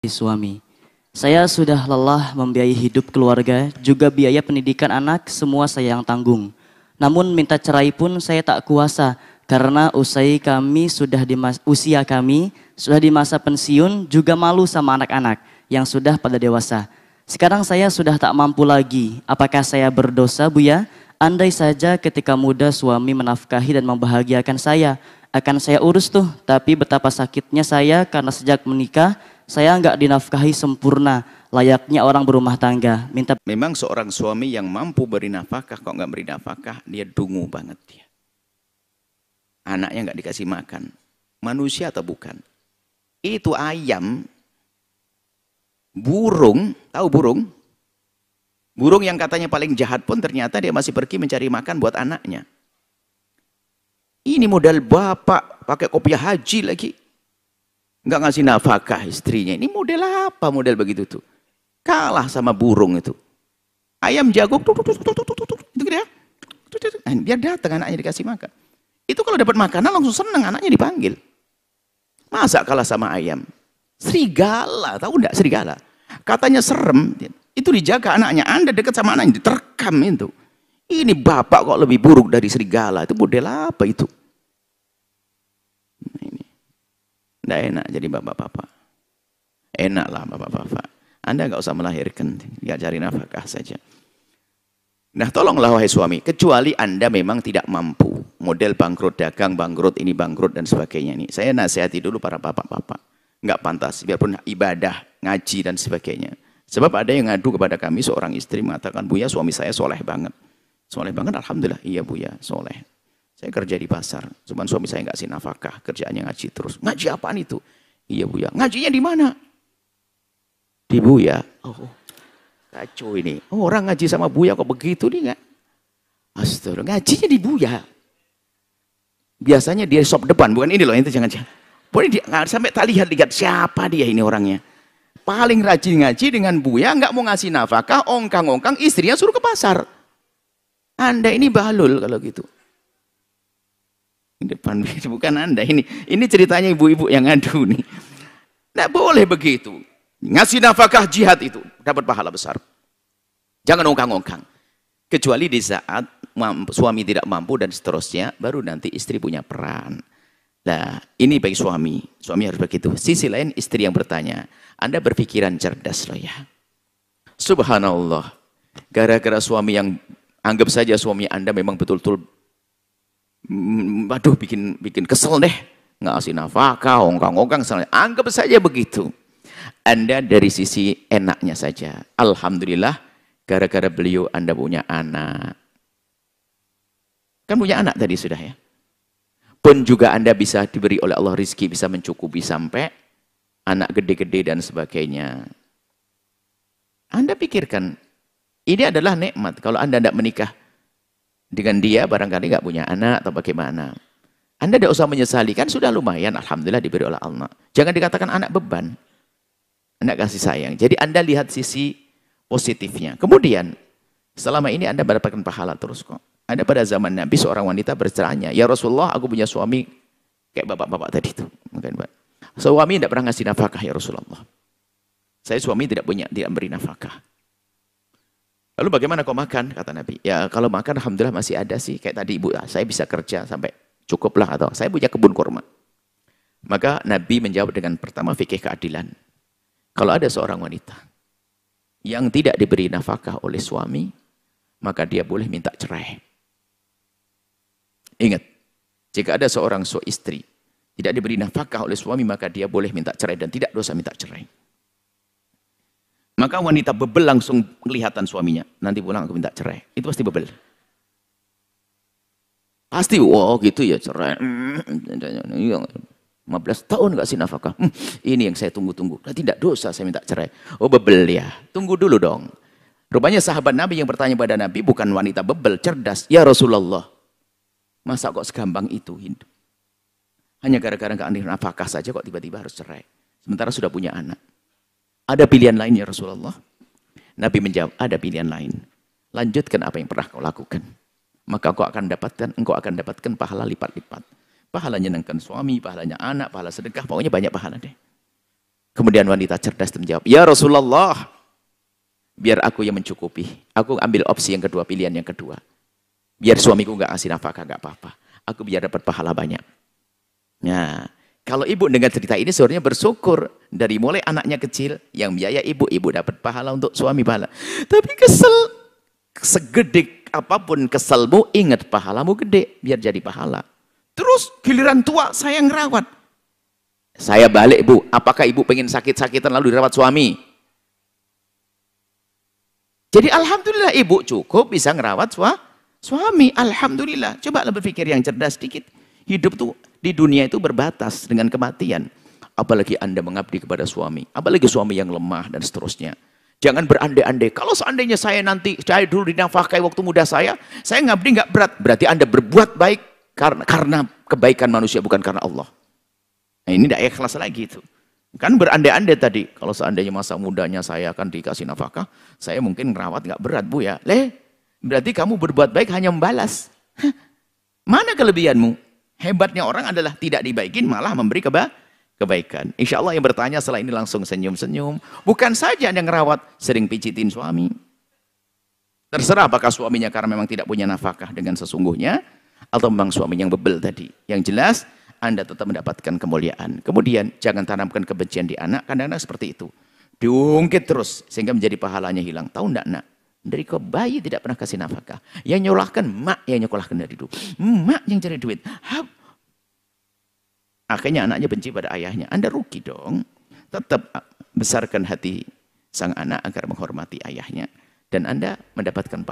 Suami. Saya sudah lelah membiayai hidup keluarga, juga biaya pendidikan anak, semua saya yang tanggung. Namun minta cerai pun saya tak kuasa, karena usia kami sudah di masa pensiun, juga malu sama anak-anak yang sudah pada dewasa. Sekarang saya sudah tak mampu lagi. Apakah saya berdosa, Buya? Andai saja ketika muda suami menafkahi dan membahagiakan saya, akan saya urus tuh. Tapi betapa sakitnya saya karena sejak menikah, saya nggak dinafkahi sempurna, layaknya orang berumah tangga. Memang seorang suami yang mampu beri nafkah, kok nggak beri nafkah, dia dungu banget dia. Anaknya nggak dikasih makan. Manusia atau bukan? Itu ayam, burung, tahu burung? Burung yang katanya paling jahat pun ternyata dia masih pergi mencari makan buat anaknya. Ini modal bapak, pakai kopiah haji lagi. Nggak ngasih nafkah istrinya. Ini model apa model begitu tuh? Kalah sama burung itu. Ayam jago, itu dia. Dia datang anaknya dikasih makan. Itu kalau dapat makanan langsung senang anaknya dipanggil. Masa kalah sama ayam? Serigala, tahu enggak serigala? Katanya serem, itu dijaga anaknya. Anda dekat sama anaknya, diterkam itu. Ini bapak kok lebih buruk dari serigala. Itu model apa itu? Nggak enak jadi bapak-bapak. Enaklah bapak-bapak. Anda nggak usah melahirkan, nggak cari nafkah saja. Nah tolonglah wahai suami, kecuali Anda memang tidak mampu. Model bangkrut dagang, bangkrut ini, bangkrut dan sebagainya. Nih, saya nasihati dulu para bapak-bapak. Nggak pantas, biarpun ibadah, ngaji dan sebagainya. Sebab ada yang ngadu kepada kami, seorang istri mengatakan, Buya suami saya soleh banget. Soleh banget, alhamdulillah. Iya Buya, soleh. Saya kerja di pasar, cuman suami saya nggak kasih nafkah, kerjaannya ngaji terus. Ngaji apaan itu? Iya Buya. Ngajinya di mana? Di Buya. Oh, kacau ini. Oh, orang ngaji sama Buya kok begitu nih nggak? Astaga, ngajinya di Buya. Biasanya dia shop depan, bukan ini loh, itu jangan-jangan. Boleh dia nggak sampai tak lihat siapa dia ini orangnya. Paling rajin ngaji dengan Buya, nggak mau ngasih nafkah, ongkang-ongkang, istrinya suruh ke pasar. Anda ini balul kalau gitu. Depan bukan Anda ini ceritanya ibu-ibu yang ngadu nih. Nggak boleh begitu. Ngasih nafkah jihad itu dapat pahala besar. Jangan ongkang-ongkang. Kecuali di saat suami tidak mampu dan seterusnya, baru nanti istri punya peran. Nah, ini bagi suami. Suami harus begitu. Sisi lain istri yang bertanya, Anda berpikiran cerdas loh ya. Subhanallah. Gara-gara suami yang anggap saja suami Anda memang betul-betul waduh bikin kesel deh, nggak kasih nafkah, ongkang-ongkang, anggap saja begitu. Anda dari sisi enaknya saja, alhamdulillah, gara-gara beliau Anda punya anak. Kan punya anak tadi sudah ya. Pun juga Anda bisa diberi oleh Allah rizki, bisa mencukupi sampai anak gede-gede dan sebagainya. Anda pikirkan, ini adalah nikmat. Kalau Anda tidak menikah dengan dia, barangkali nggak punya anak atau bagaimana. Anda tidak usah menyesali, kan sudah lumayan, alhamdulillah diberi oleh Allah. Jangan dikatakan anak beban, anak kasih sayang. Jadi Anda lihat sisi positifnya. Kemudian, selama ini Anda mendapatkan pahala terus kok. Ada pada zaman Nabi seorang wanita bertanya, ya Rasulullah, aku punya suami kayak bapak-bapak tadi itu. Mungkin Pak. Suami tidak pernah ngasih nafkah ya Rasulullah. Saya suami tidak beri nafkah. Lalu bagaimana kau makan? Kata Nabi. Ya kalau makan alhamdulillah masih ada sih. Kayak tadi ibu, saya bisa kerja sampai cukuplah. Atau saya punya kebun kurma. Maka Nabi menjawab dengan pertama fikih keadilan. Kalau ada seorang wanita yang tidak diberi nafkah oleh suami, maka dia boleh minta cerai. Ingat, jika ada seorang istri tidak diberi nafkah oleh suami, maka dia boleh minta cerai dan tidak dosa minta cerai. Maka wanita bebel langsung kelihatan suaminya. Nanti pulang aku minta cerai. Itu pasti bebel. Pasti, wow gitu ya cerai. 15 tahun gak sih nafkah. Ini yang saya tunggu-tunggu. Nah, tidak dosa saya minta cerai. Oh bebel ya. Tunggu dulu dong. Rupanya sahabat Nabi yang bertanya pada Nabi bukan wanita bebel, cerdas. Ya Rasulullah. Masa kok segampang itu hidup? Hanya gara-gara gak ada nafkah saja kok tiba-tiba harus cerai. Sementara sudah punya anak. Ada pilihan lain ya Rasulullah? Nabi menjawab, ada pilihan lain. Lanjutkan apa yang pernah kau lakukan. Maka engkau akan dapatkan pahala lipat-lipat. Pahala nyenangkan suami, pahalanya anak, pahala sedekah, pokoknya banyak pahala deh. Kemudian wanita cerdas itu menjawab, ya Rasulullah, biar aku yang mencukupi. Aku ambil opsi yang kedua, pilihan yang kedua. Biar suamiku nggak ngasih nafkah, nggak apa-apa. Aku biar dapat pahala banyak. Nah, kalau ibu dengar cerita ini sebenarnya bersyukur. Dari mulai anaknya kecil, yang biaya ibu dapat pahala untuk suami pahala. Tapi kesel, segede apapun keselmu, ingat pahalamu gede, biar jadi pahala. Terus giliran tua, saya ngerawat. Saya balik bu, apakah ibu pengen sakit-sakitan lalu dirawat suami? Jadi alhamdulillah ibu cukup bisa ngerawat suami. Alhamdulillah. Coba berpikir yang cerdas sedikit. Hidup tuh di dunia itu berbatas dengan kematian. Apalagi Anda mengabdi kepada suami. Apalagi suami yang lemah dan seterusnya. Jangan berandai-andai. Kalau seandainya saya dulu dinafkahi waktu muda saya ngabdi nggak berat. Berarti Anda berbuat baik karena kebaikan manusia, bukan karena Allah. Nah ini tidak ikhlas lagi itu. Kan berandai-andai tadi. Kalau seandainya masa mudanya saya akan dikasih nafkah, saya mungkin ngerawat nggak berat bu ya. Berarti kamu berbuat baik hanya membalas. Hah? Mana kelebihanmu? Hebatnya orang adalah tidak dibaikin malah memberi kebaikan. Insya Allah yang bertanya setelah ini langsung senyum-senyum. Bukan saja yang ngerawat, sering pijitin suami. Terserah apakah suaminya karena memang tidak punya nafkah dengan sesungguhnya, atau memang suami yang bebel tadi. Yang jelas, Anda tetap mendapatkan kemuliaan. Kemudian, jangan tanamkan kebencian di anak, kadang-kadang seperti itu. Diungkit terus, sehingga menjadi pahalanya hilang. Tahu enggak nak? Dari kau bayi tidak pernah kasih nafkah. Yang nyolahkan, mak yang nyokolahkan dari dulu. Mak yang cari duit. Akhirnya anaknya benci pada ayahnya. Anda rugi dong. Tetap besarkan hati sang anak agar menghormati ayahnya. Dan Anda mendapatkan pahala.